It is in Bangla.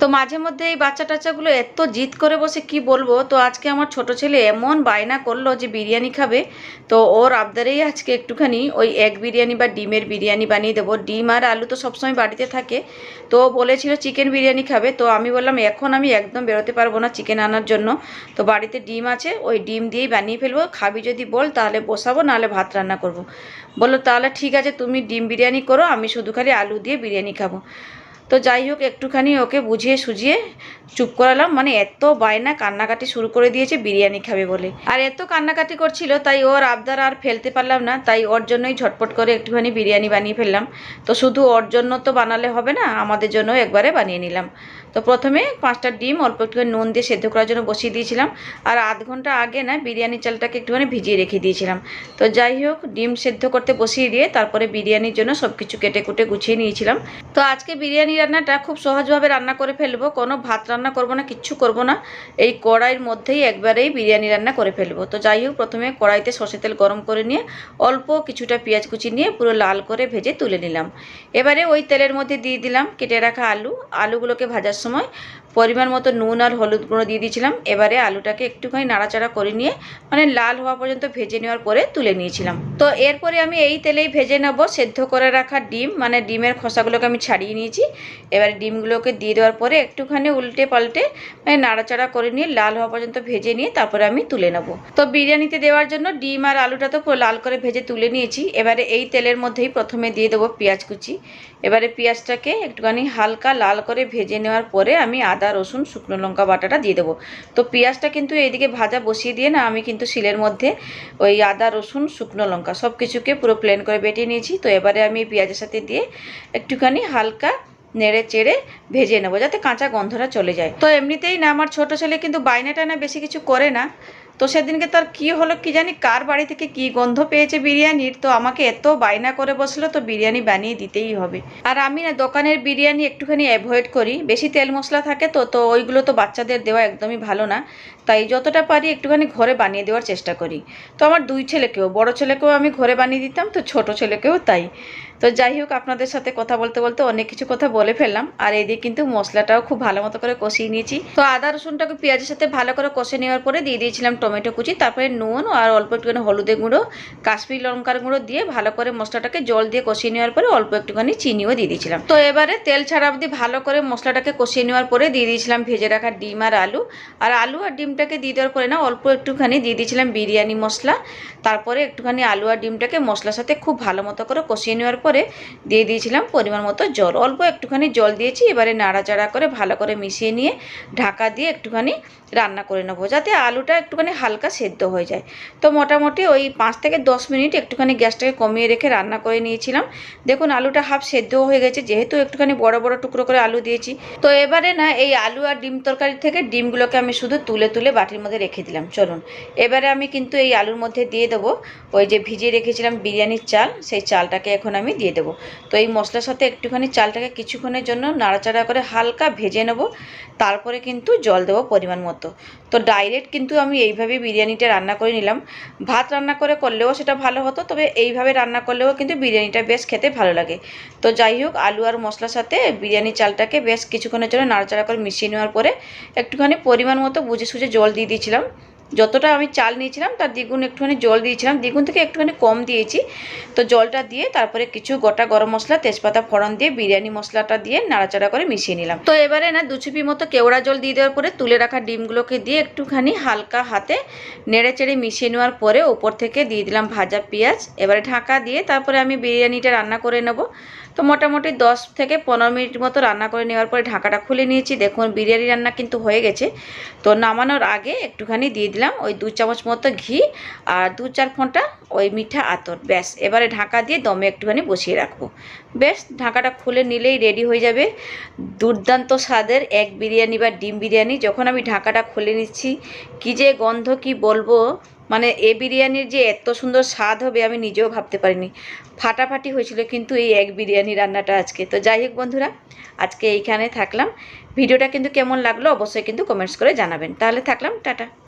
তো মাঝে মধ্যে এই বাচ্চা টাচ্চাগুলো এত জিদ করে বসে কি বলবো। তো আজকে আমার ছোট ছেলে এমন বায়না করলো যে বিরিয়ানি খাবে। তো ওর আবদারেই আজকে একটুখানি ওই এগ বিরিয়ানি বা ডিমের বিরিয়ানি বানিয়ে দেবো। ডিম আর আলু তো সবসময় বাড়িতে থাকে। তো ও বলেছিল চিকেন বিরিয়ানি খাবে। তো আমি বললাম এখন আমি একদম বেরোতে পারবো না চিকেন আনার জন্য। তো বাড়িতে ডিম আছে, ওই ডিম দিয়েই বানিয়ে ফেলবো। খাবি যদি বল তাহলে বসাবো, নাহলে ভাত রান্না করব। বললো তাহলে ঠিক আছে, তুমি ডিম বিরিয়ানি করো, আমি শুধু খালি আলু দিয়ে বিরিয়ানি খাবো। তো যাই হোক একটুখানি ওকে বুঝিয়ে সুঝিয়ে চুপ করালাম। মানে এত বায়না, কান্নাকাটি শুরু করে দিয়েছে বিরিয়ানি খাবে বলে। আর এত কান্নাকাটি করছিল, তাই ওর আবদার আর ফেলতে পারলাম না। তাই ওর জন্যই ঝটপট করে একটুখানি বিরিয়ানি বানিয়ে ফেললাম। তো শুধু ওর জন্য তো বানালে হবে না, আমাদের জন্য একবারে বানিয়ে নিলাম। তো প্রথমে 5টা ডিম অল্প একটুখানি নুন দিয়ে সেদ্ধ করার জন্য বসিয়ে দিয়েছিলাম। আর আধ ঘন্টা আগে না বিরিয়ানি চালটাকে একটুখানি ভিজিয়ে রেখে দিয়েছিলাম। তো যাই হোক ডিম সেদ্ধ করতে বসিয়ে দিয়ে তারপরে বিরিয়ানির জন্য সব কিছু কেটে কুটে গুছিয়ে নিয়েছিলাম। তো আজকে বিরিয়ানি রান্নাটা খুব সহজভাবে রান্না করে ফেলবো। কোনো ভাত রান্না করব না, কিচ্ছু করব না। এই কড়াইয়ের মধ্যেই একবারেই বিরিয়ানি রান্না করে ফেলবো। তো যাই হোক প্রথমে কড়াইতে সর্ষের তেল গরম করে নিয়ে অল্প কিছুটা পেঁয়াজ কুচি নিয়ে পুরো লাল করে ভেজে তুলে নিলাম। এবারে ওই তেলের মধ্যে দিয়ে দিলাম কেটে রাখা আলুগুলোকে ভাজার সময় পরিমাণ মতো নুন আর হলুদ গুঁড়ো দিয়ে দিয়েছিলাম। এবারে আলুটাকে একটুখানি নাড়াচাড়া করে নিয়ে মানে লাল হওয়া পর্যন্ত ভেজে নেওয়ার পরে তুলে নিয়েছিলাম। তো এরপরে আমি এই তেলেই ভেজে নেব সেদ্ধ করে রাখা ডিম, মানে ডিমের খোসাগুলোকে আমি ছাড়িয়ে নিয়েছি। এবারে ডিমগুলোকে দিয়ে দেওয়ার পরে একটুখানি উল্টে পাল্টে মানে নাড়াচাড়া করে নিয়ে লাল হওয়া পর্যন্ত ভেজে নিয়ে তারপরে আমি তুলে নেব। তো বিরিয়ানিতে দেওয়ার জন্য ডিম আর আলুটা তো পুরো লাল করে ভেজে তুলে নিয়েছি। এবারে এই তেলের মধ্যেই প্রথমে দিয়ে দেবো পেঁয়াজ কুচি। এবারে পেঁয়াজটাকে একটুখানি হালকা লাল করে ভেজে নেওয়ার পরে আমি আদা রসুন শুকনো লঙ্কা বাটাটা দিয়ে দেবো। তো পেঁয়াজটা কিন্তু এইদিকে ভাজা বসিয়ে দিয়ে না আমি কিন্তু শিলের মধ্যে ওই আদা রসুন শুকনো লঙ্কা সব কিছুকে পুরো প্লেন করে বেটে নিয়েছি। তো এবারে আমি পেঁয়াজের সাথে দিয়ে একটুখানি হালকা নেড়ে চেড়ে ভেজে নেবো যাতে কাঁচা গন্ধটা চলে যায়। তো এমনিতেই না আমার ছোটো ছেলে কিন্তু বায়না টায়না বেশি কিছু করে না। তো সেদিনকে তার কী হলো কি জানি, কার বাড়ি থেকে কী গন্ধ পেয়েছে বিরিয়ানির, তো আমাকে এত বায়না করে বসলো তো বিরিয়ানি বানিয়ে দিতেই হবে। আর আমি না দোকানের বিরিয়ানি একটুখানি অ্যাভয়েড করি, বেশি তেল মশলা থাকে। তো ওইগুলো তো বাচ্চাদের দেওয়া একদমই ভালো না। তাই যতটা পারি একটুখানি ঘরে বানিয়ে দেওয়ার চেষ্টা করি। তো আমার দুই ছেলেকেও, বড় ছেলেকেও আমি ঘরে বানিয়ে দিতাম, তো ছোট ছেলেকেও তাই। তো যাই হোক আপনাদের সাথে কথা বলতে বলতে অনেক কিছু কথা বলে ফেললাম। আর এদিকে কিন্তু মশলাটাও খুব ভালো মতো করে কষিয়ে নিয়েছি। তো আদা রসুনটাকে পেঁয়াজের সাথে ভালো করে কষে নেওয়ার পরে দিয়ে দিয়েছিলাম টমেটো কুচি, তারপরে নুন আর অল্প একটুখানি হলুদের গুঁড়ো কাশ্মীরি লঙ্কার গুঁড়ো দিয়ে ভালো করে মশলাটাকে জল দিয়ে কষিয়ে নেওয়ার পরে অল্প একটুখানি চিনিও দিয়ে দিয়েছিলাম। তো এবারে তেল ছাড়া অবধি ভালো করে মশলাটাকে কষিয়ে নেওয়ার পরে দিয়ে দিয়েছিলাম ভেজে রাখা ডিম আর আলু। আর আলু আর ডিমটাকে দিয়ে দেওয়ার পরে না অল্প একটুখানি দিয়ে দিয়েছিলাম বিরিয়ানি মশলা। তারপরে একটুখানি আলু আর ডিমটাকে মশলার সাথে খুব ভালো মতো করে কষিয়ে নেওয়ার পরে দিয়ে দিয়েছিলাম পরিমাণ মতো জল, অল্প একটুখানি জল দিয়েছি। এবারে নাড়াচাড়া করে ভালো করে মিশিয়ে নিয়ে ঢাকা দিয়ে একটুখানি রান্না করে নেবো যাতে আলুটা একটুখানি হালকা সেদ্ধ হয়ে যায়। তো মোটামুটি ওই 5 থেকে 10 মিনিট একটুখানি গ্যাসটাকে কমিয়ে রেখে রান্না করে নিয়েছিলাম। দেখুন আলুটা হাফ সেদ্ধও হয়ে গেছে, যেহেতু একটুখানি বড় বড় টুকরো করে আলু দিয়েছি। তো এবারে না এই আলু আর ডিম তরকারি থেকে ডিমগুলোকে আমি শুধু তুলে তুলে বাটির মধ্যে রেখে দিলাম। চলুন এবারে আমি কিন্তু এই আলুর মধ্যে দিয়ে দেবো ওই যে ভিজিয়ে রেখেছিলাম বিরিয়ানির চাল, সেই চালটাকে এখন আমি দিয়ে দেবো। তো এই মশলার সাথে একটুখানি চালটাকে কিছুক্ষণের জন্য নাড়াচাড়া করে হালকা ভেজে নেব, তারপরে কিন্তু জল দেবো পরিমাণ মতো। তো ডাইরেক্ট কিন্তু আমি এইভাবেই বিরিয়ানিটা রান্না করে নিলাম। ভাত রান্না করে করলেও সেটা ভালো হতো, তবে এইভাবে রান্না করলেও কিন্তু বিরিয়ানিটা বেশ খেতে ভালো লাগে। তো যাই হোক আলু আর মশলার সাথে বিরিয়ানি চালটাকে বেশ কিছুক্ষণের জন্য নাড়াচাড়া করে মিশিয়ে নেওয়ার পরে একটুখানি পরিমাণ মতো বুঝে সুঝে জল দিয়ে দিয়েছিলাম। যতটা আমি চাল নিয়েছিলাম তার দ্বিগুণ একটুখানি জল দিয়েছিলাম, দ্বিগুণ থেকে একটুখানি কম দিয়েছি। তো জলটা দিয়ে তারপরে কিছু গোটা গরম মশলা তেজপাতা ফোড়ন দিয়ে বিরিয়ানি মশলাটা দিয়ে নাড়াচাড়া করে মিশিয়ে নিলাম। তো এবারে না 2 চিপি মতো কেওড়া জল দিয়ে দেওয়ার পরে তুলে রাখা ডিমগুলোকে দিয়ে একটুখানি হালকা হাতে নেড়ে চেড়ে মিশিয়ে নেওয়ার পরে ওপর থেকে দিয়ে দিলাম ভাজা পেঁয়াজ। এবারে ঢাকা দিয়ে তারপরে আমি বিরিয়ানিটা রান্না করে নেব। তো মোটামুটি 10 থেকে 15 মিনিট মতো রান্না করে নেওয়ার পরে ঢাকাটা খুলে নিয়েছি। দেখুন বিরিয়ানি রান্না কিন্তু হয়ে গেছে। তো নামানোর আগে একটুখানি দিয়ে দিলাম ওই 2 চামচ মতো ঘি আর 2-4 ফোঁটা ওই মিঠা আতর। ব্যাস এবারে ঢাকা দিয়ে দমে একটুখানি বসিয়ে রাখবো। বেশ ঢাকাটা খুলে নিলেই রেডি হয়ে যাবে দুর্দান্ত স্বাদের এগ বিরিয়ানি বা ডিম বিরিয়ানি। যখন আমি ঢাকাটা খুলে নিচ্ছি কী যে গন্ধ কি বলবো, মানে এ বিরিয়ানির যে এত সুন্দর স্বাদ হবে আমি নিজেও ভাবতে পারিনি। ফাটাফাটি হয়েছিল কিন্তু এই এগ বিরিয়ানি রান্নাটা আজকে। তো যাই হোক বন্ধুরা আজকে এইখানে থাকলাম। ভিডিওটা কিন্তু কেমন লাগলো অবশ্যই কিন্তু কমেন্টস করে জানাবেন। তাহলে থাকলাম, টাটা।